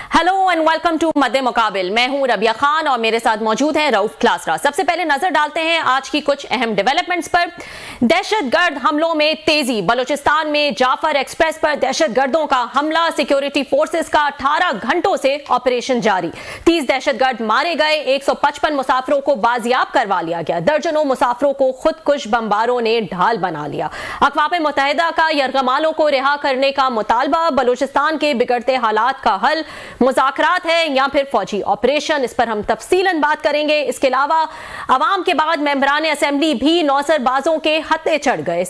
Hello and welcome to मद्दे मुकाबिल। मैं हूं रबिया खान और मेरे साथ मौजूद हैं रऊफ क्लासरा। सबसे पहले नजर डालते हैं आज की कुछ अहम डेवलपमेंट्स पर। दहशतगर्द हमलों में तेजी। बलूचिस्तान में जाफर एक्सप्रेस पर दहशतगर्दों का हमला। सिक्योरिटी फोर्सेस का 18 घंटों से ऑपरेशन जारी। 30 दहशतगर्द मारे गए। 155 मुसाफिरों को बाजियाब करवा लिया गया। दर्जनों मुसाफिरों को खुदकुश बमबारों ने ढाल बना लिया। अक़वाम मुत्तहिदा का यरगमालों को रिहा करने का मुतालबा। बलूचिस्तान के बिगड़ते हालात का हल मुज़ाकरात है या फिर फौजी ऑपरेशन, इस पर हम तफसीलन बात करेंगे। इसके अलावा अवाम के बाद मेंबरान असेंबली भी नौसरबाजों के हत्थे चढ़ गए।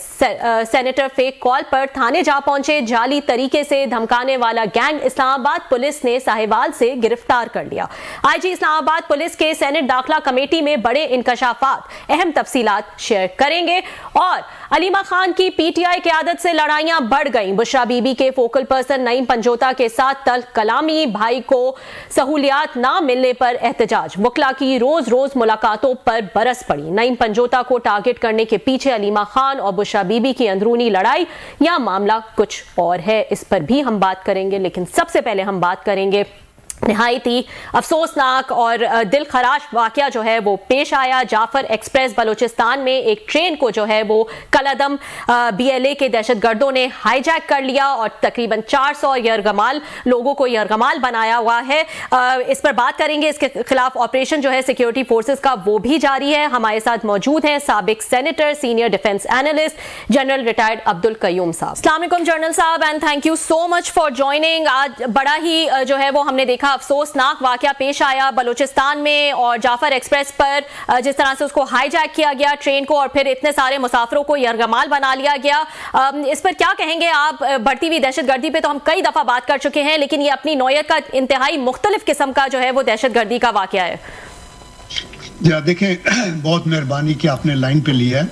सेनेटर फेक कॉल पर थाने जा पहुंचे। जाली तरीके से धमकाने वाला गैंग इस्लामाबाद पुलिस ने साहिवाल से गिरफ्तार कर लिया। आईजी इस्लामाबाद पुलिस के सेनेट दाखिला कमेटी में बड़े इंकशाफात, अहम तफसीलात शेयर करेंगे। और अलीमा खान की पीटीआई क़यादत से लड़ाइयां बढ़ गईं। बुशरा बीबी के फोकल पर्सन नईम पंजोता के साथ तल्ख कलामी। भाई को सहूलियात ना मिलने पर एहतजाज। वकला की रोज रोज मुलाकातों पर बरस पड़ी। नईम पंजोता को टारगेट करने के पीछे अलीमा खान और बुशरा बीबी की अंदरूनी लड़ाई या मामला कुछ और है, इस पर भी हम बात करेंगे। लेकिन सबसे पहले हम बात करेंगे निहायत ही अफसोसनाक और दिल खराश वाकया जो है वो पेश आया। जाफर एक्सप्रेस बलूचिस्तान में एक ट्रेन को जो है वो कलअदम BLA के दहशतगर्दों ने हाईजैक कर लिया और तकरीबन 400 यरगमाल लोगों को यरगमाल बनाया हुआ है। इस पर बात करेंगे। इसके खिलाफ ऑपरेशन जो है सिक्योरिटी फोर्सेस का वो भी जारी है। हमारे साथ मौजूद हैं साबिक senator, senior defence analyst, general retired Abdul Qayyum साहब। अस्सलाम वालेकुम जनरल साहब and thank you so much for joining. आज बड़ा ही जो है वो हमने देखा अफसोसनाक वाकया पेश आया बलूचिस्तान में और जाफर एक्सप्रेस पर जिस तरह से उसको हाईजैक किया गया ट्रेन को और फिर इतने सारे मुसाफिरों को यरगमाल बना लिया गया। इस पर क्या कहेंगे आप? बढ़ती हुई दहशतगर्दी पे तो हम कई दफा बात कर चुके हैं, लेकिन ये अपनी नौयत का इंतहाई मुख्तलिफ किस्म का जो है वो दहशतगर्दी का वाकया है। जी देखें, बहुत मेहरबानी कि आपने लाइन पे लिया है।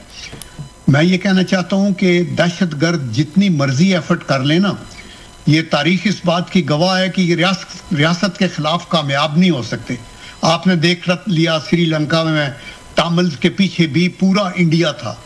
मैं ये कहना चाहता हूँ कि दहशतगर्द जितनी मर्जी एफर्ट कर लेना, ये तारीख इस बात की गवाह है कि ये रियासत के खिलाफ कामयाब नहीं हो सकते। आपने देख लिया श्रीलंका में तामिल्स के पीछे भी पूरा इंडिया था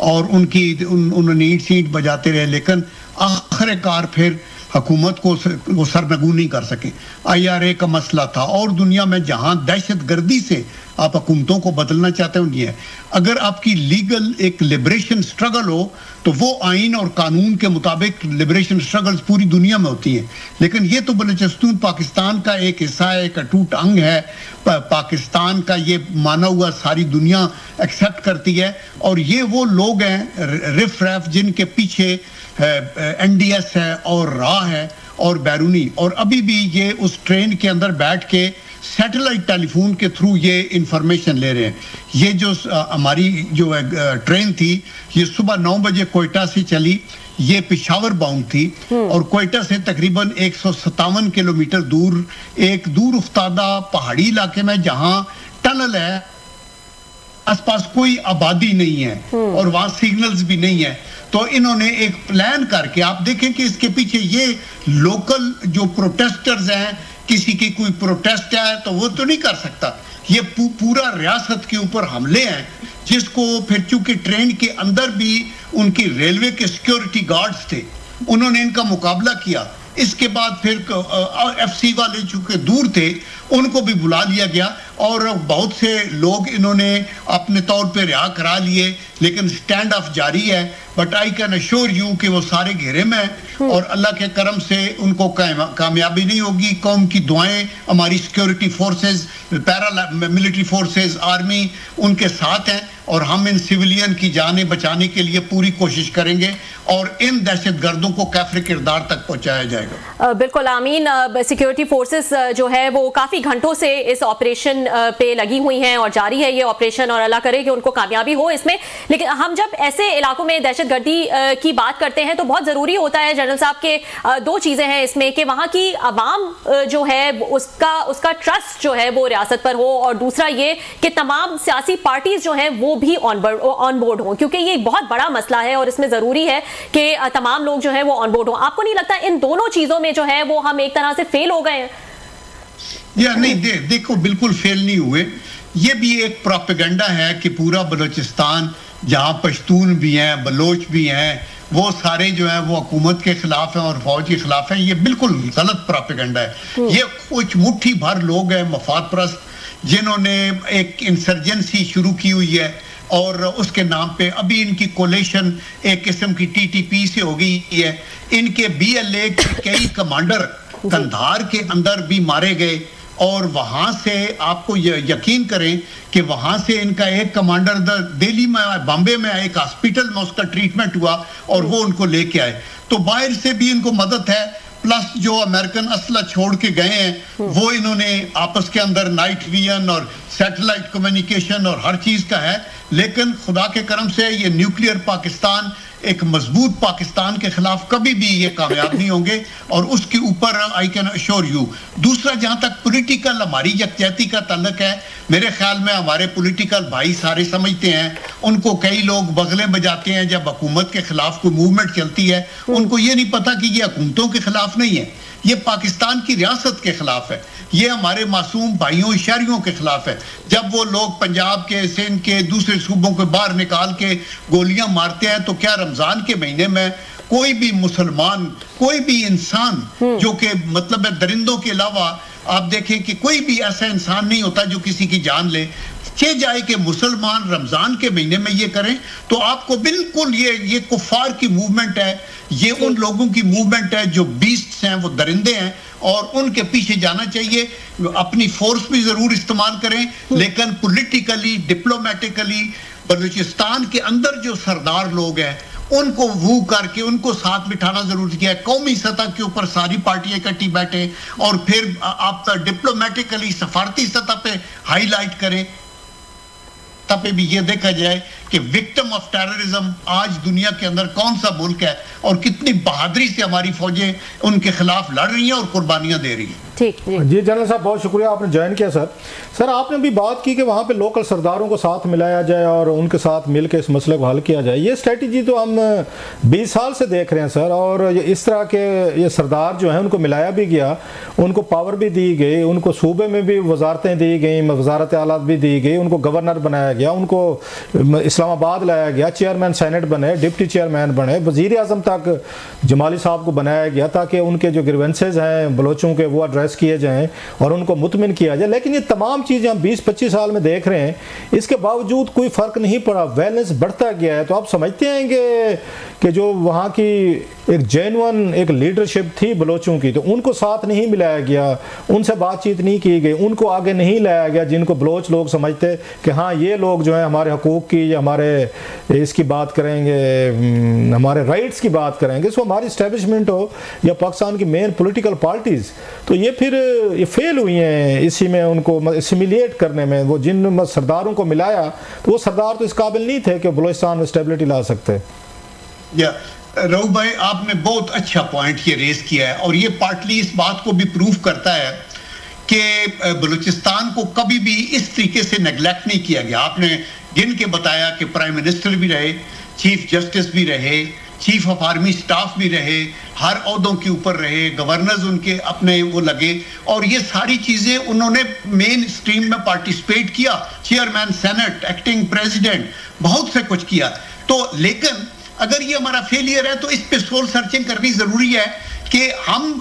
और उन्होंने ईंट सींट बजाते रहे, लेकिन आखिरकार फिर हुकूमत को वो सरनगू नहीं कर सके। IRA का मसला था और दुनिया में जहां दहशतगर्दी से आप हुकूमतों को बदलना चाहते हो नहीं है। अगर आपकी लीगल एक लिबरेशन स्ट्रगल हो तो वो आइन और कानून के मुताबिक लिबरेशन स्ट्रगल्स पूरी दुनिया में होती हैं। लेकिन ये तो बलूचिस्तान पाकिस्तान का एक हिस्सा है, एक अटूट अंग है पाकिस्तान का, ये माना हुआ सारी दुनिया एक्सेप्ट करती है। और ये वो लोग हैं रिफ रैफ जिनके पीछे NDS है और रा है और बैरूनी, और अभी भी ये उस ट्रेन के अंदर बैठ के सैटेलाइट टेलीफोन के थ्रू ये इंफॉर्मेशन ले रहे हैं। ये जो हमारी जो ट्रेन थी ये सुबह 9 बजे कोयटा से चली, ये पेशावर बाउंड थी और कोयटा से तकरीबन 157 किलोमीटर दूर एक दूर उफ्तादा पहाड़ी इलाके में जहां टनल है, आसपास कोई आबादी नहीं है और वहां सिग्नल्स भी नहीं है। तो इन्होंने एक प्लान करके, आप देखें कि इसके पीछे ये लोकल जो प्रोटेस्टर्स हैं, किसी की कोई प्रोटेस्ट है तो वो तो नहीं कर सकता, ये पूरा रियासत के ऊपर हमले हैं, जिसको फिर चूंकि ट्रेन के अंदर भी उनकी रेलवे के सिक्योरिटी गार्ड्स थे, उन्होंने इनका मुकाबला किया। इसके बाद फिर FC वाले चूंकि दूर थे उनको भी बुला लिया गया और बहुत से लोग इन्होंने अपने तौर पे रिहा करा लिए, लेकिन स्टैंड ऑफ जारी है। But I can assure you कि वो सारे घेरे में हैं और अल्लाह के करम से उनको कामयाबी नहीं होगी। कौम की दुआएं, हमारी security forces, para military forces, army उनके साथ हैं और हम इन सिविलियन की जानें बचाने के लिए पूरी कोशिश करेंगे और इन दहशतगर्दों को कैफरे किरदार तक पहुंचाया जाएगा। बिल्कुल आमीन। सिक्योरिटी फोर्सेस जो है वो काफी घंटों से इस ऑपरेशन पे लगी हुई हैं और जारी है ये ऑपरेशन, और अल्लाह करे कि उनको कामयाबी हो इसमें। लेकिन हम जब ऐसे इलाकों में दहशतगर्दी की बात करते हैं तो बहुत जरूरी होता है जनरल साहब के दो चीजें हैं इसमें, कि वहां की आवाम जो है उसका ट्रस्ट जो है वो रियासत पर हो, और दूसरा ये कि तमाम सियासी पार्टीज जो हैं वो भी ऑन बोर्ड हो, क्योंकि ये एक बहुत बड़ा मसला है और इसमें जरूरी है कि तमाम लोग जो है वो ऑन बोर्ड हो। आपको नहीं लगता इन दोनों चीजों में जो है वो हम एक तरह से फेल हो गए हैं? या नहीं, देखो बिल्कुल फेल नहीं हुए। ये भी एक प्रोपेगेंडा है कि पूरा बलूचिस्तान, जहां पश्तून भी हैं, बलोच भी हैं वो सारे जो है वो हुकूमत के खिलाफ हैं और फौज के खिलाफ हैं, ये बिल्कुल गलत प्रोपेगेंडा है। ये कुछ मुट्ठी भर लोग हैं मफाद परस्त, जिन्होंने एक इंसर्जेंसी शुरू की हुई है और उसके नाम पे अभी इनकी कोलेशन एक किस्म की टीटीपी से हो गई है। इनके बीएलए के कई कमांडर कंधार के अंदर भी मारे गए और वहां से आपको यकीन करें कि वहां से इनका एक कमांडर दिल्ली में, बॉम्बे में एक हॉस्पिटल में उसका ट्रीटमेंट हुआ और वो उनको लेके आए। तो बाहर से भी इनको मदद है, प्लस जो अमेरिकन असला छोड़ के गए हैं वो इन्होंने आपस के अंदर नाइट विजन और सैटेलाइट कम्युनिकेशन और हर चीज का है। लेकिन खुदा के करम से ये न्यूक्लियर पाकिस्तान, एक मजबूत पाकिस्तान के खिलाफ कभी भी ये कामयाब नहीं होंगे और उसके ऊपर आई कैन अश्योर यू। दूसरा, जहां तक पॉलिटिकल हमारी यकजहती का ताल्लुक है, मेरे ख्याल में हमारे पॉलिटिकल भाई सारे समझते हैं, उनको कई लोग बगलें बजाते हैं जब हुकूमत के खिलाफ कोई मूवमेंट चलती है, उनको ये नहीं पता कि ये हुकूमतों के खिलाफ नहीं है, ये पाकिस्तान की रियासत के खिलाफ है, ये हमारे मासूम भाइयों शहरियों के खिलाफ है। जब वो लोग पंजाब के, सिंध के, दूसरे सूबों के बाहर निकाल के गोलियां मारते हैं, तो क्या रमजान के महीने में कोई भी मुसलमान, कोई भी इंसान जो कि मतलब है दरिंदों के अलावा आप देखें कि कोई भी ऐसा इंसान नहीं होता जो किसी की जान ले, चे जाए कि मुसलमान रमजान के महीने में ये करें, तो आपको बिल्कुल ये कुफार की मूवमेंट है, ये उन लोगों की मूवमेंट है जो बीस्ट्स हैं, वो दरिंदे हैं और उनके पीछे जाना चाहिए। अपनी फोर्स भी जरूर इस्तेमाल करें, लेकिन पॉलिटिकली, डिप्लोमेटिकली बलूचिस्तान के अंदर जो सरदार लोग हैं उनको वो करके उनको साथ बिठाना जरूरी है। कौमी सतह के ऊपर सारी पार्टियां इकट्ठी बैठे और फिर आप डिप्लोमेटिकली सफारती सतह पे हाईलाइट करें, तब भी ये देखा जाए कि विक्टिम ऑफ टेररिज्म आज दुनिया के अंदर कौन सा मुल्क है और कितनी बहादुरी से हमारी फौजें उनके खिलाफ लड़ रही हैं और कुर्बानियां दे रही हैं। ठीक जी जनरल साहब, बहुत शुक्रिया आपने ज्वाइन किया। सर आपने भी बात की कि वहाँ पे लोकल सरदारों को साथ मिलाया जाए और उनके साथ मिलकर इस मसले को हल किया जाए। ये स्ट्रेटजी तो हम 20 साल से देख रहे हैं सर, और इस तरह के ये सरदार जो हैं उनको मिलाया भी गया, उनको पावर भी दी गई, उनको सूबे में भी वजारतें दी गई, वजारत आलात भी दी गई, उनको गवर्नर बनाया गया, उनको इस्लामाबाद लाया गया, चेयरमैन सेनेट बने, डिप्टी चेयरमैन बने, वज़ीर आज़म तक जमाली साहब को बनाया गया ताकि उनके जो ग्रीवेंसेज हैं बलोचों के वो एड्रेस किए जाएं और उनको मुतमिन किया जाए। लेकिन ये तमाम चीज़ें हम 20-25 साल में देख रहे हैं, इसके बावजूद कोई फ़र्क नहीं पड़ा, बैलेंस बढ़ता गया है। तो आप समझते हैं कि जो वहाँ की एक जेन्युइन एक लीडरशिप थी बलोचों की, तो उनको साथ नहीं मिलाया गया, उनसे बातचीत नहीं की गई, उनको आगे नहीं लाया गया, जिनको बलोच लोग समझते कि हाँ ये लोग जो है हमारे हकूक़ की या हमारे इसकी बात करेंगे, हमारे राइट्स की बात करेंगे। सो हमारी इस्टेब्लिशमेंट हो या पाकिस्तान की मेन पॉलिटिकल पार्टीज़, तो ये फिर ये फेल हुई हैं इसी में, उनको एसिमिलेट करने में। वो जिन सरदारों को मिलाया तो वो सरदार तो इस काबिल नहीं थे कि बलूचिस्तान में स्टेबिलिटी ला सकते। रऊफ भाई, आपने बहुत अच्छा पॉइंट ये रेज किया है और ये पार्टली इस बात को भी प्रूव करता है कि बलूचिस्तान को कभी भी इस तरीके से नेग्लेक्ट नहीं किया गया। आपने गिन के बताया कि प्राइम मिनिस्टर भी रहे, चीफ जस्टिस भी रहे, चीफ ऑफ आर्मी स्टाफ भी रहे, हर ओहदों के ऊपर रहे, गवर्नर्स उनके अपने वो लगे और ये सारी चीजें उन्होंने मेन स्ट्रीम में पार्टिसिपेट किया, चेयरमैन सेनेट, एक्टिंग प्रेसिडेंट, बहुत से कुछ किया। तो लेकिन अगर ये हमारा फेलियर है तो इस पे सोल सर्चिंग करनी जरूरी है कि हम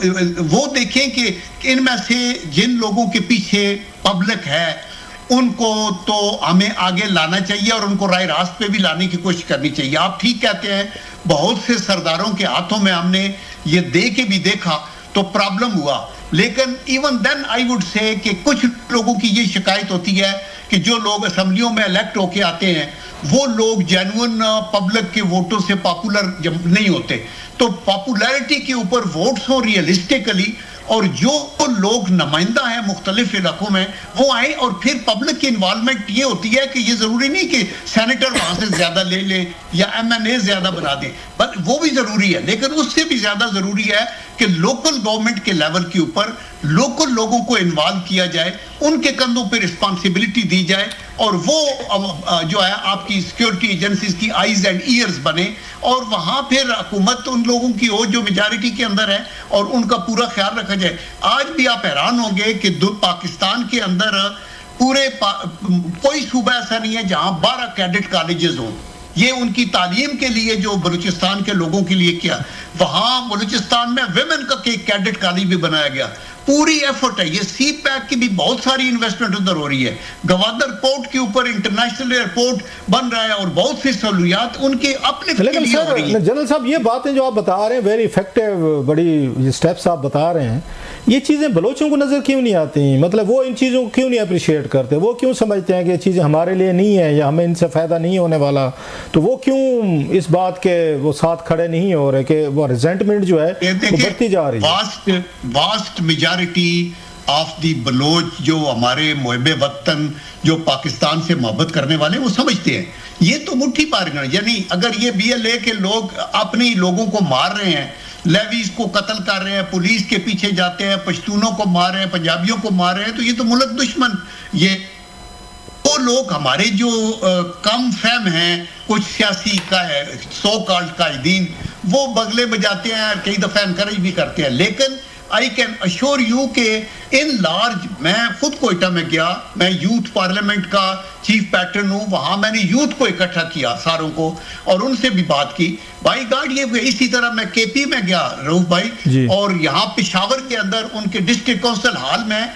वो देखें कि इनमें से जिन लोगों के पीछे पब्लिक है उनको तो हमें आगे लाना चाहिए और उनको राय रास्त पे भी लाने की कोशिश करनी चाहिए। आप ठीक कहते हैं, बहुत से सरदारों के हाथों में हमने ये दे के भी देखा तो प्रॉब्लम हुआ, लेकिन even then I would say कि कुछ लोगों की ये शिकायत होती है कि जो लोग असेंबलियों में इलेक्ट होके आते हैं वो लोग जेन्युइन पब्लिक के वोटों से पॉपुलर नहीं होते। तो पॉपुलैरिटी के ऊपर वोट्स हो रियलिस्टिकली और जो लोग नुमाइंदा हैं मुख्तलिफ इलाकों में वो आए और फिर पब्लिक की इन्वॉल्वमेंट ये होती है कि ये जरूरी नहीं कि सेनेटर वहां से ज्यादा ले ले या MNA ज्यादा बना दें, बट वो भी जरूरी है, लेकिन उससे भी ज्यादा जरूरी है कि लोकल गवर्नमेंट के लेवल के ऊपर लोकल लोगों को इन्वॉल्व किया जाए, उनके कंधों पर रिस्पॉन्सिबिलिटी दी जाए और वो जो है आपकी सिक्योरिटी एजेंसीज की आईज एंड ईयर्स बने और वहां फिर हुकूमत उन लोगों की हो जो मेजॉरिटी के अंदर है और उनका पूरा ख्याल रखा जाए। आज भी आप हैरान होंगे कि पाकिस्तान के अंदर पूरे कोई सूबा ऐसा नहीं है जहां 12 कैडेट कॉलेजेस हों, ये उनकी तालीम के लिए जो बलूचिस्तान के लोगों के लिए किया। वहां बलूचिस्तान में विमेन का कैडेट कॉलेज भी बनाया गया, पूरी एफर्ट है। ये सी पैक की भी बहुत सारी इन्वेस्टमेंट उधर हो रही है, गवादर पोर्ट के ऊपर इंटरनेशनल एयरपोर्ट बन रहा है और बहुत सी सहूलियात उनके अपने के लिए हो रही है। जनरल साहब, ये बातें जो आप बता रहे हैं वेरी इफेक्टिव, बड़ी स्टेप्स आप बता रहे हैं, ये चीज़ें बलोचों को नज़र क्यों नहीं आती? मतलब वो इन चीज़ों को क्यों नहीं अप्रिशिएट करते? वो क्यों समझते हैं कि ये चीज़ें हमारे लिए नहीं है या हमें इनसे फ़ायदा नहीं होने वाला? तो वो क्यों इस बात के वो साथ खड़े नहीं हो रहे कि वो रिजेंटमेंट जो है वो बढ़ती जा रही है? Vast majority of the Baloch जो हमारे मुहब्बे वतन जो पाकिस्तान से मोहब्बत करने वाले वो समझते हैं ये तो मुट्ठी पार, यानी अगर ये BLA के लोग अपने लोगों को मार रहे हैं, लेवीज को कत्ल कर रहे हैं, पुलिस के पीछे जाते हैं, पश्तूनों को मार रहे हैं, पंजाबियों को मार रहे हैं, तो ये तो मुल्क दुश्मन, ये वो लोग हमारे जो कम फहम हैं, कुछ सियासी का है सो कॉल्ड कायदीन, वो बगले बजाते हैं, कई दफा एनकरेज भी करते हैं। लेकिन आई कैन अश्योर यू के इन लार्ज, मैं खुद कोयटा में गया, मैं यूथ पार्लियामेंट का चीफ पैटर्न हूँ, वहां मैंने यूथ को इकट्ठा किया सारों को और उनसे भी बात की। बाई गार्ड ये इसी तरह मैं KP में गया रऊफ भाई, और यहाँ पेशावर के अंदर उनके डिस्ट्रिक्ट काउंसिल हॉल में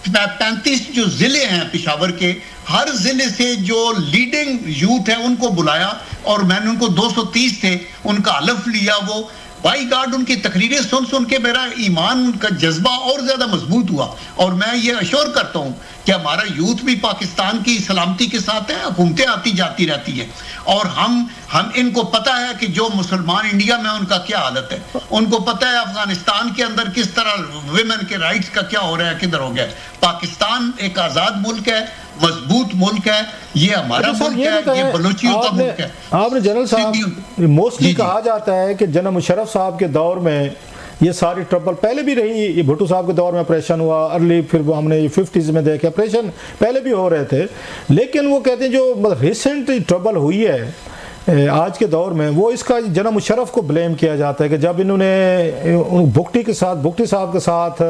35 जो जिले हैं पेशावर के, हर जिले से जो लीडिंग यूथ है उनको बुलाया और मैंने उनको 230 थे उनका हलफ लिया। वो बाई गार्ड उनकी तकरीरें सुन के मेरा ईमान का जज्बा और ज्यादा मजबूत हुआ और मैं ये अश्योर करता हूं कि हमारा यूथ भी पाकिस्तान की सलामती के साथ है, हुकूमतें आती जाती रहती है और हम इनको पता है कि जो मुसलमान इंडिया में उनका क्या हालत है, उनको पता है अफगानिस्तान के अंदर किस तरह विमेन के राइट्स का क्या हो रहा है, किधर हो गया। पाकिस्तान एक आजाद मुल्क है, मजबूत मुल्क है, ये हमारा मुल्क है, ये बलूचियों का मुल्क है। आपने जनरल साहब मोस्टली कहा जाता है कि जनाब मुशर्रफ साहब के दौर में ये सारी ट्रबल पहले भी रही, ये भुट्टो साहब के दौर में ऑपरेशन हुआ अर्ली, फिर हमने 50s में देखे ऑपरेशन पहले भी हो रहे थे, लेकिन वो कहते हैं जो मतलब रिसेंट ट्रबल हुई है आज के दौर में, वो इसका जनाब मुशर्रफ को ब्लेम किया जाता है कि जब इन्होंने भुट्टी साहब के साथ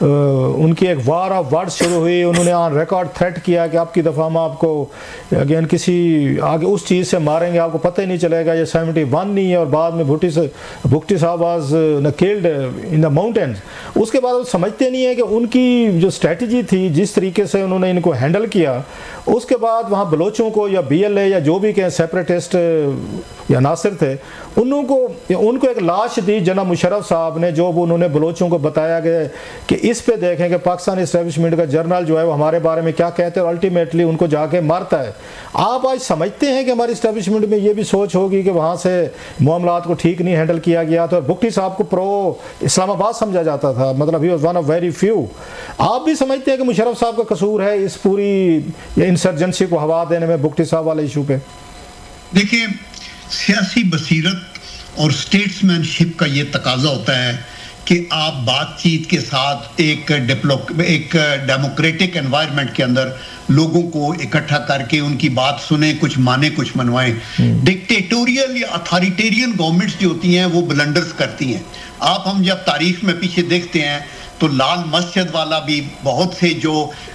उनकी एक वार ऑफ वर्ड्स शुरू हुई, उन्होंने ऑन रिकॉर्ड थ्रेट किया कि आपकी दफ़ा हम आपको अगेन किसी आगे उस चीज़ से मारेंगे, आपको पता ही नहीं चलेगा, ये 71 नहीं है, और बाद में भुट्टी साहब was killed in the mountains. उसके बाद वो समझते नहीं है कि उनकी जो स्ट्रेटजी थी, जिस तरीके से उन्होंने इनको हैंडल किया, उसके बाद वहाँ बलोचों को या BLA या जो भी कहें सेपरेटिस्ट या नासिर थे, उनको एक लाश दी जनाब मुशर्रफ साहब ने, जो उन्होंने बलोचों को बताया गया कि इस पे देखें कि पाकिस्तान इस्टेब्लिशमेंट का जर्नल जो है वो हमारे बारे में क्या कहते हैं और अल्टीमेटली उनको जाके मारता है। आप आज समझते हैं कि हमारी इस्टेब्लिशमेंट में ये भी सोच होगी कि वहाँ से मामलात को ठीक नहीं हैंडल किया गया था और भुट्टी साहब को प्रो इस्लामाबाद समझा जाता था, मतलब he was one of very few. आप भी समझते हैं कि मुशर्रफ साहब का कसूर है इस पूरी इंसर्जेंसी को हवा देने में भुट्टी साहब वाले इशू पे? देखिए, सियासी बसीरत और स्टेट्समैनशिप का ये तकाजा होता है कि आप बातचीत के साथ एक डेमोक्रेटिक एनवायरनमेंट के अंदर लोगों को इकट्ठा करके उनकी बात सुने, कुछ माने कुछ मनवाएं। डिक्टेटोरियल या अथॉरिटेरियन गवर्नमेंट्स जो होती हैं वो ब्लंडर्स करती हैं। हम जब तारीख में पीछे देखते हैं तो लाल मस्जिद वाला भी बहुत से जो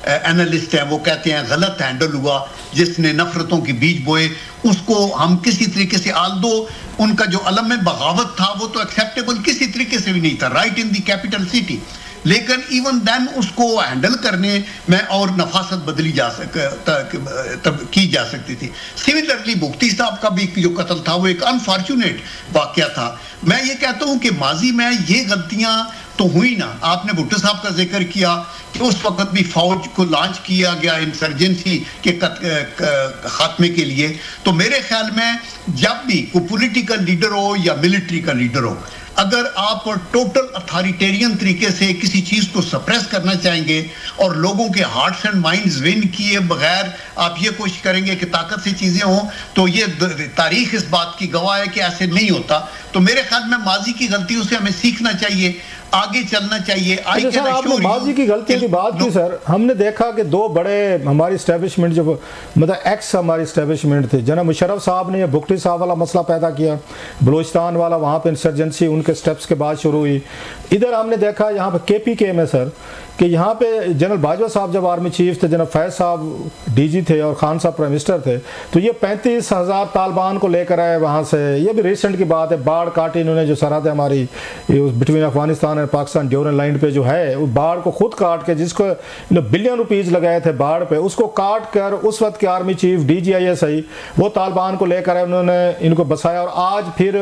एनालिस्ट हैं वो कहते हैं गलत हैंडल हुआ, जिसने नफरतों के बीज बोए उसको हम किसी तरीके से, आल्दो उनका जो अलम में बगावत था वो तो एक्सेप्टेबल किसी तरीके से भी नहीं था, right in the capital city, लेकिन इवन देन उसको हैंडल करने में और नफासत बदली की जा सकती थी। सिमिलरली भुट्टी साहब का भी जो कत्ल था वो एक अनफॉर्चुनेट वाकया था। मैं ये कहता हूं कि माजी में ये गलतियां तो हुई ना। आपने भुट्टो साहब का जिक्र किया कि उस वक्त भी फौज को लॉन्च किया गया इंसर्जेंसी के खात्मे के लिए, तो मेरे ख्याल में जब भी कोई पॉलिटिकल लीडर हो या मिलिट्री का लीडर हो, अगर आप टोटल अथॉरिटेरियन तरीके से किसी चीज को सप्रेस करना चाहेंगे और लोगों के हार्ट्स एंड माइंड्स विन किए बगैर आप ये कोशिश करेंगे कि ताकत से चीजें हों, तो ये तारीख इस बात की गवाह है कि ऐसे नहीं होता। तो मेरे ख्याल में माजी की गलतियों से हमें सीखना चाहिए, आगे चलना चाहिए। अच्छा सर, आपने माजी की गलतियों की बात की सर, हमने देखा कि दो बड़े हमारी इस्टेब्लिशमेंट जो मतलब एक्स हमारी इस्टेब्लिशमेंट थे, जनाब मुशर्रफ साहब ने भुट्टो साहब वाला मसला पैदा किया, बलोचिस्तान वाला वहाँ पे इंसर्जेंसी उनके स्टेप्स के बाद शुरू हुई। इधर हमने देखा यहाँ पे KPK में सर कि यहाँ पे जनरल बाजवा साहब जब आर्मी चीफ थे, जनरल फैज साहब DG थे और खान साहब प्राइम मिनिस्टर थे, तो ये 35,000 तालिबान को लेकर आए वहाँ से। ये भी रिसेंट की बात है, बाढ़ काटी इन्होंने जो सरहद है हमारी between Afghanistan and Pakistan Durand line पे जो है, उस बाढ़ को खुद काट के, जिसको बिलियन रुपीज़ लगाए थे बाढ़ पे, उसको काट कर उस वक्त के आर्मी चीफ DGISI वो तालिबान को लेकर आए, उन्होंने इनको बसाया। और आज फिर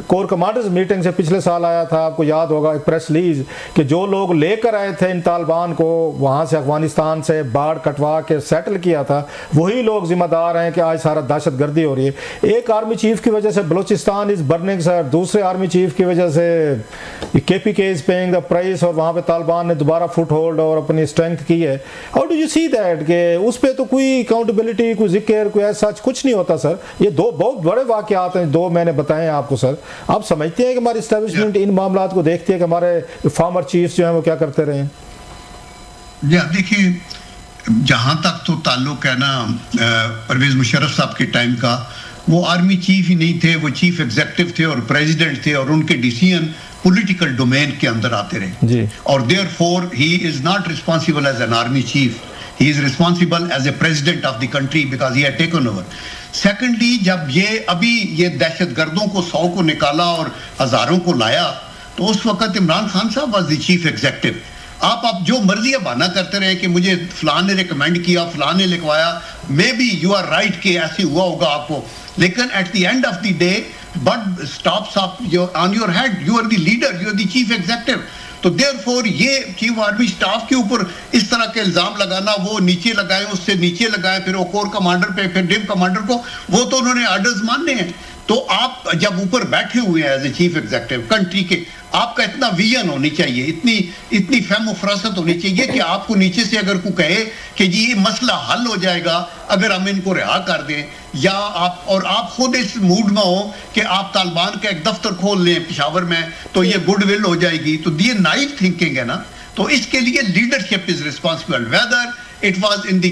कोर कमांडर्स मीटिंग से पिछले साल आया था, आपको याद होगा एक प्रेस रिलीज, कि जो लोग लेकर आए थे इन तालिबान को वहाँ से अफगानिस्तान से बाढ़ कटवा के सेटल किया था, वही लोग जिम्मेदार हैं कि आज सारा दहशतगर्दी हो रही है। एक आर्मी चीफ की वजह से बलोचिस्तान इज बर्निंग सर, दूसरे आर्मी चीफ की वजह से KPK is paying the price, और वहाँ पे तालिबान ने दोबारा फुट होल्ड और अपनी स्ट्रेंथ की है। How do you see that कि उस पर तो कोई अकाउंटेबिलिटी, कोई जिक्र, कोई ऐसा कुछ नहीं होता सर। ये दो बहुत बड़े वाकयात हैं, दो मैंने बताए आपको सर। आप समझते हैं कि हमारी इस्टेब्लिशमेंट इन मामलात को देखती है कि हमारे फॉर्मर चीफ्स जो हैं वो क्या करते रहे हैं? जी देखिए, जहाँ तक तो ताल्लुक है ना परवेज मुशर्रफ साहब के टाइम का, वो आर्मी चीफ ही नहीं थे, वो चीफ एग्जीक्यूटिव थे और प्रेसिडेंट थे, और उनके डिसीजन पॉलिटिकल डोमेन के अंदर आते रहे जी। और therefore he is not responsible as an army chief, he is responsible as a president of the country because he had taken over. Secondly, जब ये दहशतगर्दों को 100 को निकाला और हजारों को लाया, तो उस वक्त इमरान खान साहब वाज द चीफ एग्जीक्यूटिव। आप जो मर्जी बहाना करते रहे कि मुझे फलान ने रिकमेंड किया, फलान ने लिखवाया, maybe you are right कि ऐसे हुआ होगा आपको, लेकिन at the end of the day but stops up on your head, you are the leader, you are the chief executive. तो देयरफॉर ये चीफ आर्मी स्टाफ के ऊपर इस तरह के इल्जाम लगाना, वो नीचे लगाए, उससे नीचे लगाए, फिर वो कोर कमांडर पे, फिर डिव कमांडर को, वो तो उन्होंने ऑर्डर्स मानने हैं। तो आप जब ऊपर बैठे हुए हैं as a chief executive country के, आपका इतना विजन होनी चाहिए, इतनी फहम फरासत होनी चाहिए कि आपको नीचे से अगर कोई कहे कि जी ये मसला हल हो जाएगा अगर हम इनको रिहा कर दें, या आप खुद इस मूड में हो कि आप तालिबान का एक दफ्तर खोल लें पेशावर में, तो ये गुडविल हो जाएगी, तो ये नाइव थिंकिंग है ना। तो इसके लिए leadership is responsible, whether it was in the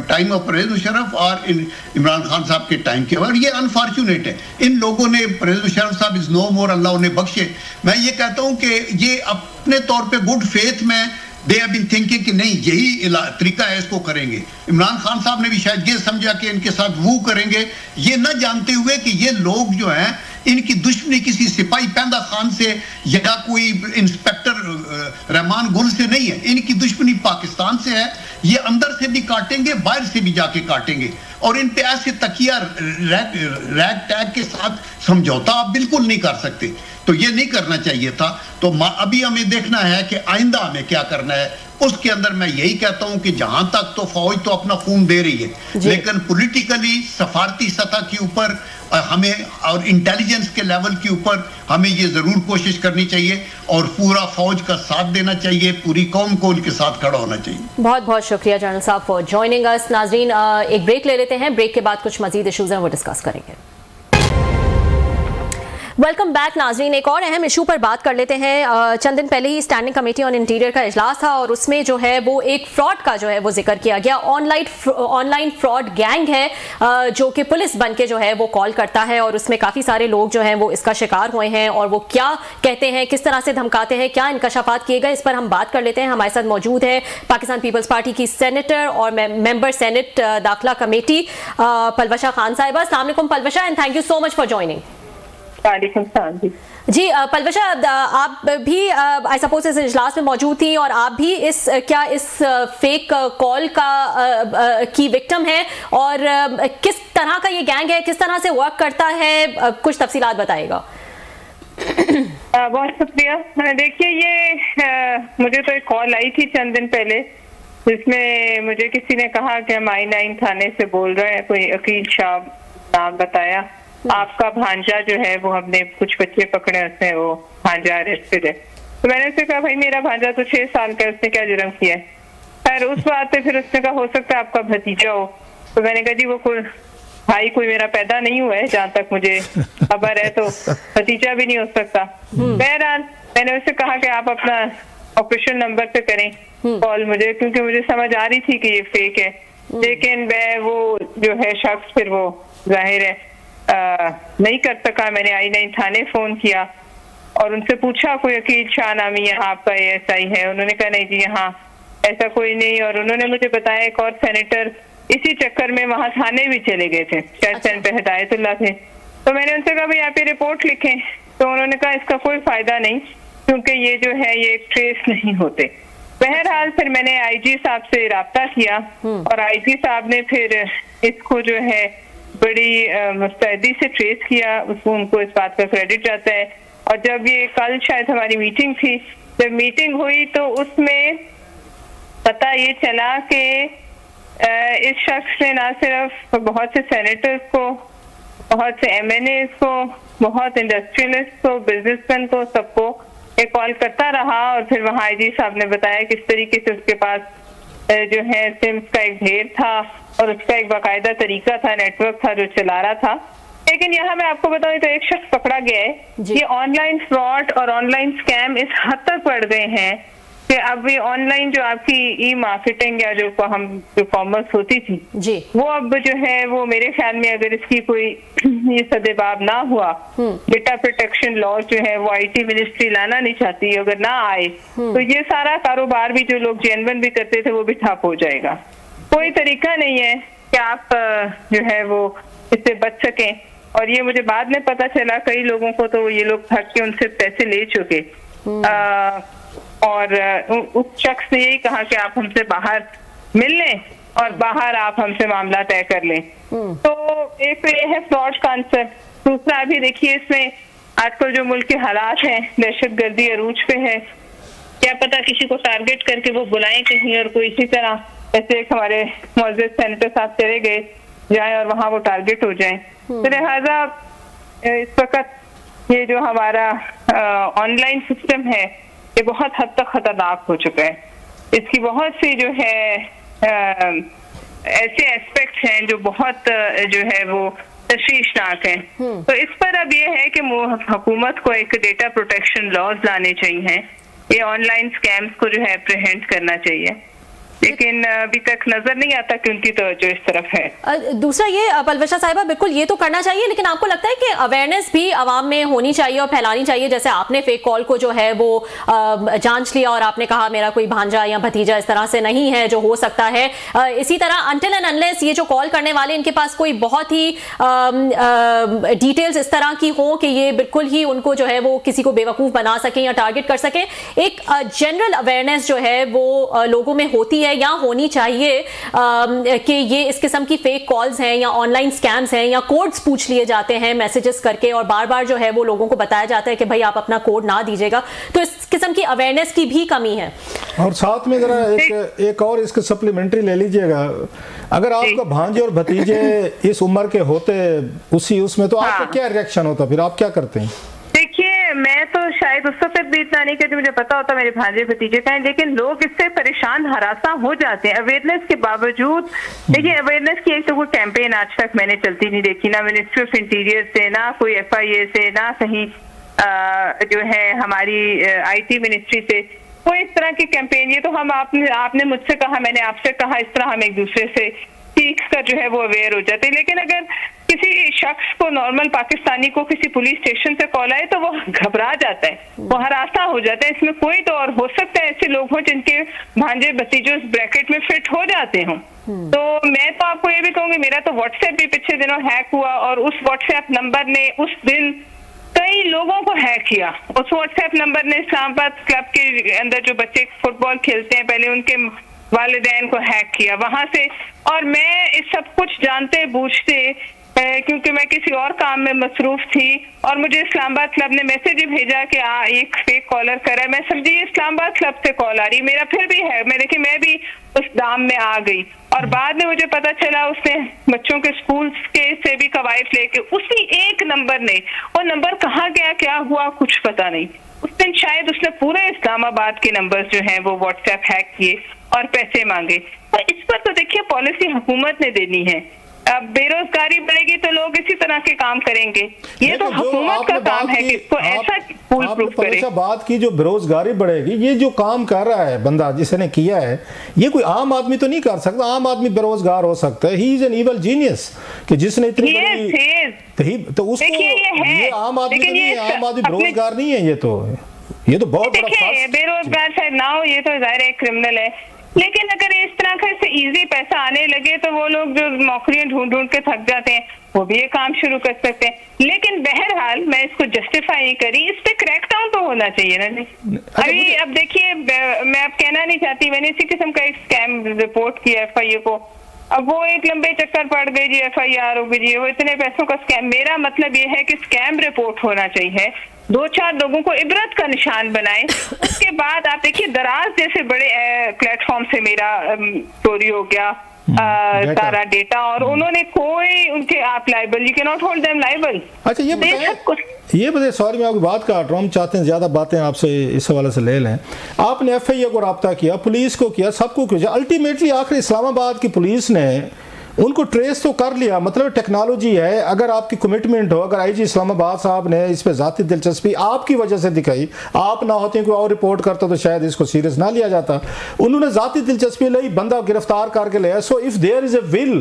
time of Pervez Musharraf और इन इमरान खान साहब के टाइम के। और ये अनफॉर्चुनेट है, इन लोगों ने, परवेज मुशर्रफ साहब इज नो मोर, अल्लाह उन्हें बख्शे। मैं ये कहता हूं कि ये अपने तौर पे गुड फेथ में दे हैव बीन थिंकिंग कि नहीं यही तरीका है, इसको करेंगे। इमरान खान साहब ने भी शायद ये समझा कि इनके साथ वो करेंगे, ये न जानते हुए कि ये लोग जो हैं इनकी दुश्मनी किसी सिपाही पैदा खान से या कोई इंस्पेक्टर रहमान गुल से नहीं है, इनकी दुश्मनी पाकिस्तान से है। ये अंदर से भी काटेंगे, बाहर से भी जाके काटेंगे, और इन पे ऐसे तकिया रैग टैग के साथ समझौता आप बिल्कुल नहीं कर सकते। तो ये नहीं करना चाहिए था। तो अभी हमें देखना है कि आइंदा हमें क्या करना है। उसके अंदर मैं यही कहता हूं कि जहां तक तो फौज तो अपना खून दे रही है, लेकिन पॉलिटिकली सफारती सतह के ऊपर हमें और इंटेलिजेंस के लेवल के ऊपर हमें ये जरूर कोशिश करनी चाहिए और पूरा फौज का साथ देना चाहिए, पूरी कौम को उनके साथ खड़ा होना चाहिए। बहुत बहुत शुक्रिया जनरल साहब फॉर जॉइनिंग अस। नाजरीन, एक ब्रेक ले लेते हैं, ब्रेक के बाद कुछ मजीद इशूज हैं वो डिस्कस करेंगे। वेलकम बैक नाजरीन, एक और अहम इशू पर बात कर लेते हैं। चंद दिन पहले ही स्टैंडिंग कमेटी ऑन इंटीरियर का इजलास था और उसमें जो है वो एक फ्रॉड का जो है वो जिक्र किया गया। ऑनलाइन फ्रॉड गैंग है जो कि पुलिस बन के जो है वो कॉल करता है और उसमें काफ़ी सारे लोग जो हैं वो इसका शिकार हुए हैं और वो क्या कहते हैं, किस तरह से धमकाते हैं, क्या इंकशाफात किए गए, इस पर हम बात कर लेते हैं। हमारे साथ मौजूद है पाकिस्तान पीपल्स पार्टी की सेनेटर और मेंबर सेनेट दाखिला कमेटी पलवशा खान साहिबा। अस्सलाम वालेकुम Palwasha, and thank you so much for joining. जी पलवशा, आप भी आई सपोज इस इजलास में मौजूद थी और आप भी इस फेक कॉल की विक्टिम है, और किस तरह का ये गैंग है, किस तरह से वर्क करता है, कुछ तफसीलात बताएगा। बहुत शुक्रिया। देखिए, ये मुझे तो एक कॉल आई थी चंद दिन पहले जिसमें मुझे किसी ने कहा कि हम I9 थाने से बोल रहे हैं, कोई अकील शाह नाम बताया, आपका भांजा जो है वो हमने कुछ बच्चे पकड़े, उसमें वो भांजा अरेस्टेड है। तो मैंने उससे कहा भाई मेरा भांजा तो 6 साल का, उसने क्या जुर्म किया है। खैर उस बात पे फिर उसने कहा हो सकता है आपका भतीजा हो। तो मैंने कहा जी वो भाई कोई मेरा पैदा नहीं हुआ है, जहाँ तक मुझे खबर है, तो भतीजा भी नहीं हो सकता। बहरहाल मैंने उससे कहा कि आप अपना ऑफिशियल नंबर पे करें कॉल मुझे, क्योंकि मुझे समझ आ रही थी कि ये फेक है। लेकिन मैं वो जो है शख्स फिर वो जाहिर है नहीं कर सका। मैंने I9 थाने फोन किया और उनसे पूछा कोई अकील शाह नामी यहाँ आपका ASI है? उन्होंने कहा नहीं जी यहाँ ऐसा कोई नहीं। और उन्होंने मुझे बताया एक और सेनेटर इसी चक्कर में वहाँ थाने भी चले गए थे, शायद सेनेटर हिदायतुल्लाह थे। तो मैंने उनसे कहा भाई आप ये रिपोर्ट लिखें, तो उन्होंने कहा इसका कोई फायदा नहीं क्योंकि ये जो है ये ट्रेस नहीं होते। बहरहाल फिर मैंने IG साहब से राब्ता किया और IG साहब ने फिर इसको जो है बड़ी मुस्तैदी से ट्रेस किया, उसको उनको इस बात का क्रेडिट जाता है। और जब ये कल शायद हमारी मीटिंग थी, जब मीटिंग हुई तो उसमें पता ये चला कि इस शख्स ने ना सिर्फ बहुत से सेनेटर्स को, बहुत से MNAs को, बहुत इंडस्ट्रियलिस्ट को, बिजनेसमैन को, सबको एक कॉल करता रहा। और फिर वहाँ IG साहब ने बताया किस तरीके से उसके पास जो है सिम्स का एक ढेर था और उसका एक बाकायदा तरीका था, नेटवर्क था जो चला रहा था। लेकिन यहाँ मैं आपको बताऊं तो एक शख्स पकड़ा गया है। ये ऑनलाइन फ्रॉड और ऑनलाइन स्कैम इस हद तक बढ़ गए हैं कि अब ये ऑनलाइन जो आपकी ई-मार्केटिंग या जो हम जो कॉमर्स होती थी जी, वो अब जो है वो मेरे ख्याल में अगर इसकी कोई ये सदेबाब ना हुआ, डेटा प्रोटेक्शन लॉ जो है वो IT मिनिस्ट्री लाना नहीं चाहती, अगर ना आए तो ये सारा कारोबार भी जो लोग जेन्युइन भी करते थे वो भी ठप हो जाएगा। कोई तरीका नहीं है कि आप जो है वो इससे बच सकें। और ये मुझे बाद में पता चला कई लोगों को तो ये लोग ठग के उनसे पैसे ले चुके और उस शख्स ने यही कहा कि आप हमसे बाहर मिल लें और बाहर आप हमसे मामला तय कर लें। तो एक तो ये है फ्रॉड कॉन्सेप्ट। दूसरा अभी देखिए इसमें आजकल जो मुल्क के हालात हैं, दहशतगर्दी अरूज पे है, क्या पता किसी को टारगेट करके वो बुलाएं कहीं और कोई इसी तरह ऐसे एक हमारे मौजूद सेनेटर साहब चले गए जाए और वहाँ वो टारगेट हो जाए। तो लिहाजा इस वक्त ये जो हमारा ऑनलाइन सिस्टम है ये बहुत हद तक खतरनाक हो चुका है। इसकी बहुत सी जो है ऐसे एस्पेक्ट्स हैं जो बहुत जो है वो तशवीशनाक हैं। तो इस पर अब ये है कि हुकूमत को एक डेटा प्रोटेक्शन लॉज लाने चाहिए, ये ऑनलाइन स्कैम्स को जो है अप्रीहेंड करना चाहिए, लेकिन अभी तक नजर नहीं आता कि उनकी तवज्जो इस तरफ है। दूसरा ये पलवशा साहिबा बिल्कुल ये तो करना चाहिए, लेकिन आपको लगता है कि अवेयरनेस भी आवाम में होनी चाहिए और फैलानी चाहिए? जैसे आपने फेक कॉल को जो है वो जांच लिया और आपने कहा मेरा कोई भांजा या भतीजा इस तरह से नहीं है जो हो सकता है। इसी तरह अनटिल एंड अनलेस ये जो कॉल करने वाले इनके पास कोई बहुत ही डिटेल्स इस तरह की हो कि ये बिल्कुल ही उनको जो है वो किसी को बेवकूफ बना सके या टारगेट कर सके, एक जनरल अवेयरनेस जो है वो लोगों में होती है या होनी चाहिए कि ये इस किस्म की फेक कॉल्स हैं या ऑनलाइन स्कैम्स हैं या कोड्स पूछ लिए जाते हैं मैसेजेस करके और बार बार जो है वो लोगों को बताया जाता है कि भाई आप अपना कोड ना दीजिएगा। तो इस किस्म की अवेयरनेस की भी कमी है। और साथ में जरा एक और इसके सप्लीमेंट्री ले लीजिएगा, अगर आपका भांजे और भतीजे इस उम्र के होते उसमें तो आपका क्या रिएक्शन होता, फिर आप क्या करते हैं? देखिए मैं तो शायद उस वक्त भी इतना नहीं कि मुझे पता होता मेरे भांजे भतीजे का है, लेकिन लोग इससे परेशान हरासा हो जाते हैं अवेयरनेस के बावजूद। देखिए अवेयरनेस की एक तो कोई कैंपेन आज तक मैंने चलती नहीं देखी, ना मिनिस्ट्री ऑफ इंटीरियर से, ना कोई FIA से, ना कहीं जो है हमारी IT मिनिस्ट्री से कोई इस तरह की कैंपेन। ये तो हम आपने मुझसे कहा, मैंने आपसे कहा, इस तरह हम एक दूसरे से सीख कर जो है वो अवेयर हो जाते हैं। लेकिन अगर किसी शख्स को, नॉर्मल पाकिस्तानी को किसी पुलिस स्टेशन से कॉल आए तो वो घबरा जाता है, वो हरासा हो जाता है। इसमें कोई तो और हो सकता है ऐसे लोग हों जिनके भांजे भतीजे उस ब्रैकेट में फिट हो जाते हों। तो मैं तो आपको ये भी कहूंगी, मेरा तो व्हाट्सएप भी पिछले दिनों हैक हुआ और उस व्हाट्सएप नंबर ने उस दिन कई लोगों को हैक किया। उस व्हाट्सएप नंबर ने इस्लामाबाद क्लब के अंदर जो बच्चे फुटबॉल खेलते हैं पहले उनके वालिदैन को हैक किया वहां से। और मैं इस सब कुछ जानते बूझते क्योंकि मैं किसी और काम में मसरूफ थी और मुझे इस्लामाबाद क्लब ने मैसेज भेजा कि एक फेक कॉलर करा, मैं समझी इस्लामाबाद क्लब से कॉल आ रही, मेरा फिर भी है, मैं भी उस दाम में आ गई। और बाद में मुझे पता चला उसने बच्चों के स्कूल के से भी कवायद लेके उसी एक नंबर ने, वो नंबर कहाँ गया, क्या हुआ, कुछ पता नहीं। उस दिन शायद उसने पूरे इस्लामाबाद के नंबर जो हैं वो व्हाट्सएप हैक किए और पैसे मांगे। तो इस पर तो देखिए पॉलिसी हुकूमत ने देनी है अब बेरोजगारी बढ़ेगी तो लोग इसी तरह के काम करेंगे। ये तो हुकूमत का काम है कि इसको ऐसा फूल प्रूफ करे। बात की जो बेरोजगारी बढ़ेगी, ये जो काम कर रहा है बंदा जिसने किया है, ये कोई आम आदमी तो नहीं कर सकता। आम आदमी बेरोजगार हो सकता है, he is an evil genius कि जिसने इतनी बड़ी तो उसको ये आम आदमी तो नहीं है, आम आदमी बेरोजगार नहीं है। ये तो बहुत बड़ा बेरोजगार शायद ना हो, ये तो जाहिर है क्रिमिनल है, लेकिन अगर इस तरह का से इजी पैसा आने लगे तो वो लोग जो नौकरियां ढूंढ के थक जाते हैं वो भी ये काम शुरू कर सकते हैं। लेकिन बहरहाल मैं इसको जस्टिफाई नहीं करी, इस पे क्रैकडाउन तो होना चाहिए ना जी। अभी अब देखिए, मैं अब कहना नहीं चाहती, मैंने इसी किस्म का एक स्कैम रिपोर्ट किया FIA को, अब वो एक लंबे चक्कर पड़ गए जी, FIR हो गई जी, वो इतने पैसों का स्कैम। मेरा मतलब ये है कि स्कैम रिपोर्ट होना चाहिए, 2-4 लोगों को इबरत का निशान बनाए। उसके बाद आप देखिए दराज जैसे बड़े प्लेटफॉर्म से मेरा चोरी हो गया सारा डेटा, और उन्होंने कोई उनके आप liable, you can not hold them liable. अच्छा ये बताइए, सॉरी मैं आपकी बात काट रहा हूँ, हम चाहते हैं ज्यादा बातें आपसे इस हवाले से ले लें। आपने FIA को राब्ता किया, पुलिस को किया, सबको किया, अल्टीमेटली आखिर इस्लामाबाद की पुलिस ने उनको ट्रेस तो कर लिया। मतलब टेक्नोलॉजी है, अगर आपकी कमिटमेंट हो, अगर IG इस्लामाबाद साहब ने इस पे जाती दिलचस्पी आपकी वजह से दिखाई, आप ना होते कोई और रिपोर्ट करता तो शायद इसको सीरियस ना लिया जाता, उन्होंने जाती दिलचस्पी ली, बंदा गिरफ्तार करके लिया। So if there is a will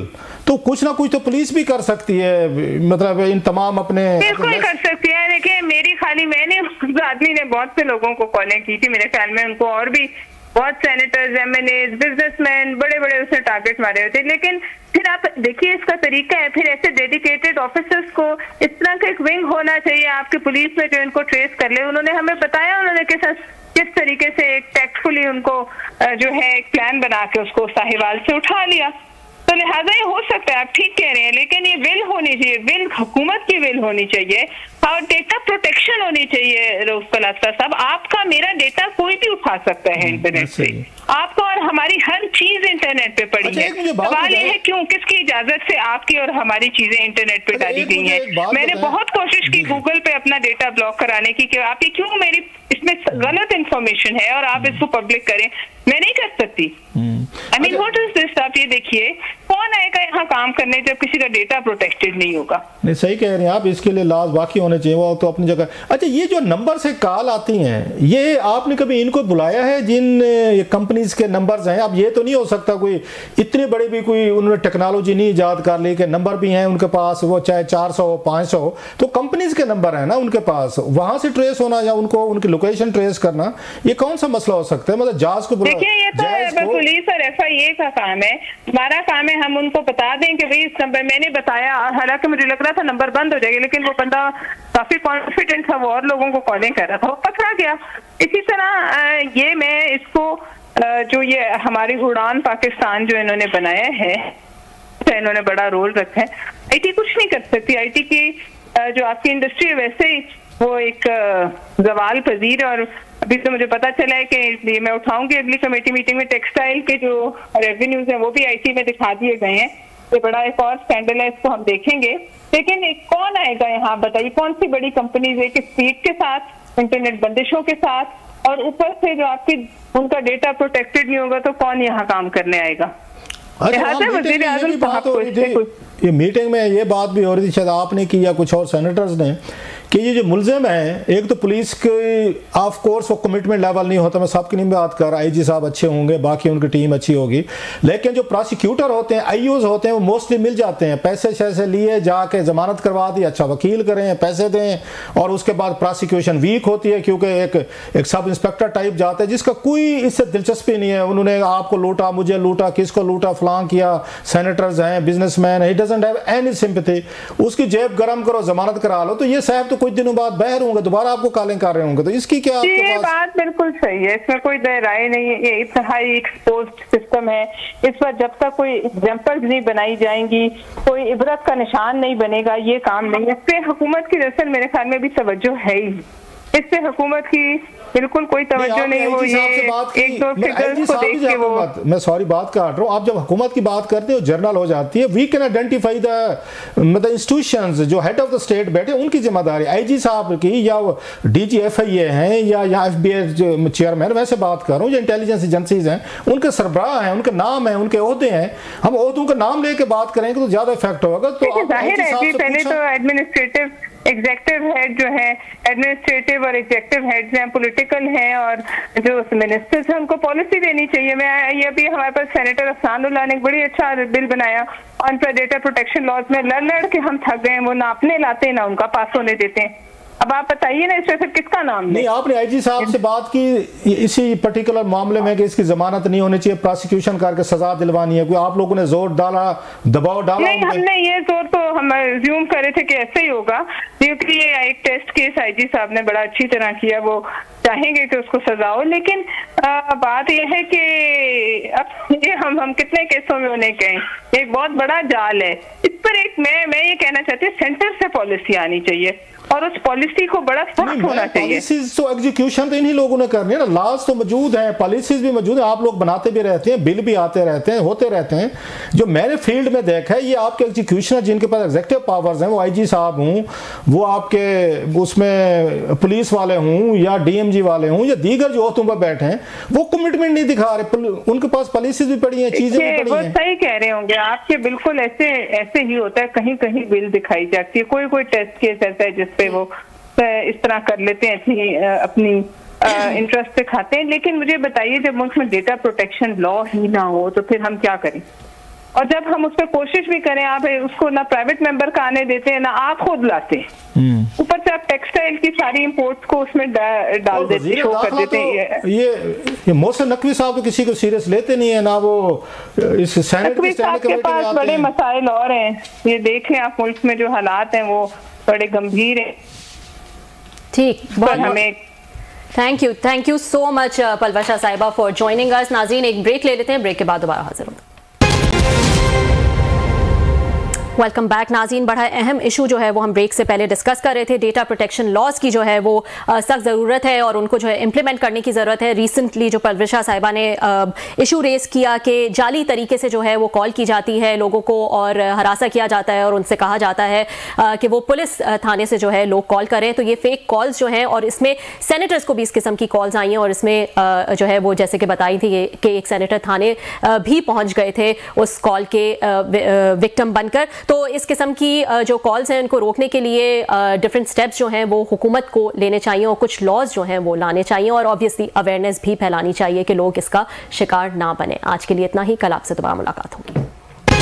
तो कुछ ना कुछ तो पुलिस भी कर सकती है, मतलब इन तमाम अपने बिल्कुल कर सकती है। देखिए मेरी खाली मैंने उस आदमी ने बहुत से लोगों को कॉलें की थी, मेरे ख्याल में उनको और भी बहुत सेनेटर्स, MNAs, बिजनेसमैन, बड़े बड़े उसने टारगेट मारे हुए थे। लेकिन फिर आप देखिए इसका तरीका है, फिर ऐसे डेडिकेटेड ऑफिसर्स को इस तरह का एक विंग होना चाहिए आपके पुलिस में जो इनको ट्रेस कर ले। उन्होंने हमें बताया, उन्होंने किस तरीके से एक टैक्टफुली उनको जो है एक प्लान बना के उसको साहिवाल से उठा लिया। तो लिहाजा ये हो सकता है, आप ठीक कह रहे हैं, लेकिन ये विल होनी चाहिए, विल हुकूमत की विल होनी चाहिए और डेटा प्रोटेक्शन होनी चाहिए। रऊफ कलास्ता साहब, आपका मेरा डेटा कोई भी उठा सकता है इंटरनेट से, आपका और हमारी हर चीज इंटरनेट पे पड़ी है। सवाल ये है क्यों, किसकी इजाजत से आपकी और हमारी चीजें इंटरनेट पे डाली गई हैं। मैंने बहुत कोशिश की गूगल पे अपना डेटा ब्लॉक कराने की कि आप ये क्यों, मेरी इसमें गलत इंफॉर्मेशन है और आप इसको पब्लिक करें, मैं नहीं कर सकती। I mean what is this? आप ये देखिए, कौन आएगा यहाँ काम करने जब किसी का डेटा प्रोटेक्टेड नहीं होगा? नहीं, सही कह रहे हैं आप, इसके लिए लाज बाकी होने चाहिए, वो तो अपनी जगह। अच्छा, ये जो नंबर से कॉल आती हैं, ये आपने कभी इनको बुलाया है जिन कंपनीज के नंबर्स हैं? अब ये तो नहीं हो सकता कोई इतने बड़े भी कोई उन्होंने टेक्नोलॉजी नहीं ईजाद कर ली कि नंबर भी हैं उनके पास, वो चाहे 400 हो 500 हो, तो कंपनीज के नंबर है ना उनके पास, वहां से ट्रेस होना या उनको उनकी लोकेशन ट्रेस करना, ये कौन सा मसला हो सकता है? मतलब जांच को पुलिस और FIA का काम है, हमारा काम है हम उनको बता दें कि भाई इस नंबर मैंने बताया, हालांकि मुझे लग रहा था नंबर बंद हो जाएगा, लेकिन वो बंदा काफी कॉन्फिडेंट था, वो और लोगों को कॉलिंग कर रहा था, वो पकड़ा गया। इसी तरह ये मैं इसको जो ये हमारी उड़ान पाकिस्तान जो इन्होंने बनाया है, इन्होंने बड़ा रोल रखा है। IT कुछ नहीं कर सकती, IT की जो आपकी इंडस्ट्री है वैसे ही वो एक जवाल पजीर। और अभी तो मुझे पता चला है कि मैं उठाऊंगी अगली कमेटी मीटिंग में, टेक्सटाइल के जो रेवेन्यूज हैं वो भी IT में दिखा दिए गए हैं। ये बड़ा एक और स्कैंडल है, इसको हम देखेंगे। लेकिन कौन आएगा यहाँ, बताइए कौन सी बड़ी कंपनीज है कि स्पीड के साथ, इंटरनेट बंदिशों के साथ, और ऊपर से जो आपकी उनका डेटा प्रोटेक्टेड नहीं होगा तो कौन यहाँ काम करने आएगा? ये मीटिंग में ये बात भी हो रही थी, शायद आपने की या कुछ और सेनेटर्स ने, कि ये जो मुलजिम है, एक तो पुलिस के ऑफ कोर्स वो कमिटमेंट लेवल नहीं होता, मैं सबकी नहीं बात कर रहा, IG साहब अच्छे होंगे, बाकी उनकी टीम अच्छी होगी, लेकिन जो प्रोसिक्यूटर होते हैं, IOs होते हैं, वो मोस्टली मिल जाते हैं, पैसे शैसे लिए जाके जमानत करवा दी, अच्छा वकील करें, पैसे दें, और उसके बाद प्रोसिक्यूशन वीक होती है क्योंकि एक सब इंस्पेक्टर टाइप जाता है जिसका कोई इससे दिलचस्पी नहीं है, उन्होंने आपको लूटा, मुझे लूटा, किसको लूटा, फलां किया, सेनेटर्स हैं, businessman, he doesn't have any sympathy, उसकी जेब गर्म करो, जमानत करा लो, तो ये साहब तो कुछ दिनों बाद बहर होंगे, दोबारा आपको कॉलिंग कर रहे होंगे, तो इसकी क्या आपके पास? बात बिल्कुल सही है, इसमें कोई राय नहीं है। ये इतना एक्सपोज्ड सिस्टम है, इस पर जब तक कोई एग्जाम्पल्स नहीं बनाई जाएंगी, कोई इबरत का निशान नहीं बनेगा, ये काम नहीं है। इस पे हुकूमत की दरअसल मेरे ख्याल में भी तवज्जो है ही। इस पे हुकूमत की बिल्कुल कोई तवज्जो नहीं हो। ये एक दो फिगर्स को देख के वो, मैं सॉरी बात काट रहा हूँ, आप जब हुकूमत की बात करते हो जर्नल हो जाती है। वी कैन आइडेंटिफाई द मतलब इंस्टीट्यूशंस जो हेड ऑफ द स्टेट बैठे उनकी जिम्मेदारी, आईजी साहब की या DGFIA हैं या FBI चेयरमैन, वैसे बात कर रहा हूँ, जो इंटेलिजेंस एजेंसीज हैं उनके सरबराह हैं, उनके नाम हैं, उनके ओहदे हैं। हम ओहदों का नाम लेके बात करेंगे तो ज्यादा इफेक्ट होगा। तो जाहिर है जी, पहले तो एडमिनिस्ट्रेटिव एग्जेक्टिव हेड जो है, एडमिनिस्ट्रेटिव और एग्जेक्टिव हेड्स हैं, पॉलिटिकल हैं, और जो मिनिस्टर्स हैं उनको पॉलिसी देनी चाहिए। मैं ये भी हमारे पास सेनेटर अफसानुल्लाह ने एक बड़ी अच्छा बिल बनाया ऑन डेटा प्रोटेक्शन लॉज में, लड़ के हम थक गए, वो नापने लाते हैं ना उनका पास होने देते हैं। अब आप बताइए ना, इसमें फिर किसका नाम नहीं? आपने आईजी साहब से बात की इसी पर्टिकुलर मामले में कि इसकी जमानत नहीं होनी चाहिए, प्रोसिक्यूशन करके सजा दिलवानी है, कोई आप लोगों ने जोर डाला, दबाव डाला? नहीं, हमने ये जोर तो हम ज्यूम करे थे कि ऐसे ही होगा, क्योंकि ये एक टेस्ट केस आईजी साहब ने बड़ा अच्छी तरह किया, वो चाहेंगे कि उसको सजा हो। लेकिन बात यह है कि अब ये हम कितने केसों में उन्हें कहें, एक बहुत बड़ा जाल है इस पर। एक मैं ये कहना चाहती हूँ, सेंटर से पॉलिसी आनी चाहिए और उस पॉलिसी को बड़ा सख्त होना चाहिए। पॉलिसीज तो एग्जीक्यूशन तो इन्हीं लोगों ने करनी है ना, लॉज तो मौजूद है, पॉलिसीज भी मौजूद है, आप लोग बनाते भी रहते हैं, बिल भी आते रहते हैं, होते रहते हैं। जो मैंने फील्ड में देखा है, ये आपके एग्जीक्यूशनर जिनके पास एग्जीक्यूटिव पावर्स हैं, वो आईजी साहब हूँ, वो आपके उसमें पुलिस वाले हूँ या DMG वाले हूँ या दीगर जो तुम पर बैठे हैं, वो कमिटमेंट नहीं दिखा रहे। उनके पास पॉलिसीज भी पड़ी हैं, चीजें भी पड़ी हैं। सही कह रहे होंगे आपके, बिल्कुल ऐसे ही होता है, कहीं कहीं बिल दिखाई जाती है, कोई टेस्ट केस ऐसा है जिसपे वो इस तरह कर लेते हैं, अपनी इंटरेस्ट से खाते हैं। लेकिन मुझे बताइए, जब मुल्क में डेटा प्रोटेक्शन लॉ ही ना हो तो फिर हम क्या करें? और जब हम उस पर कोशिश भी करें, आप उसको ना प्राइवेट मेंबर का आने देते हैं, ना आप खुद लाते हैं, ऊपर से आप टेक्सटाइल की सारी इंपोर्ट्स को उसमें डाल देते, शो कर देते हैं। ये मोहसिन नकवी साहब तो किसी को सीरियस लेते नहीं है ना, वो इस सेनेट के पास बड़े मसाइल और हैं। ये देख लें आप, मुल्क में जो हालात हैं वो बड़े गंभीर हैं। ठीक, हमें thank you so much Palwasha साहिबा फॉर ज्वाइनिंग अस। नाज़रीन, एक ब्रेक ले लेते हैं, ब्रेक के बाद दोबारा हाजिर होंगे। वेलकम बैक नाज़रीन। बड़ा अहम इशू जो है वो हम ब्रेक से पहले डिस्कस कर रहे थे। डेटा प्रोटेक्शन लॉज की जो है वो सख्त ज़रूरत है और उनको जो है इम्प्लीमेंट करने की ज़रूरत है। रिसेंटली जो पलवशा साहिबा ने इशू रेस किया कि जाली तरीके से जो है वो कॉल की जाती है लोगों को और हरासा किया जाता है और उनसे कहा जाता है कि वो पुलिस थाने से जो है लोग कॉल करें। तो ये फेक कॉल्स जो हैं, और इसमें सेनेटर्स को भी इस किस्म की कॉल्स आई हैं, और इसमें जो है वो जैसे कि बताई थी कि एक सेनेटर थाने भी पहुँच गए थे उस कॉल के विक्टिम बनकर। तो इस किस्म की जो कॉल्स हैं उनको रोकने के लिए डिफरेंट स्टेप्स जो हैं वो हुकूमत को लेने चाहिए और कुछ लॉज जो हैं वो लाने चाहिए, और ऑब्वियसली अवेयरनेस भी फैलानी चाहिए कि लोग इसका शिकार ना बने। आज के लिए इतना ही, कल आपसे दोबारा मुलाकात होगी।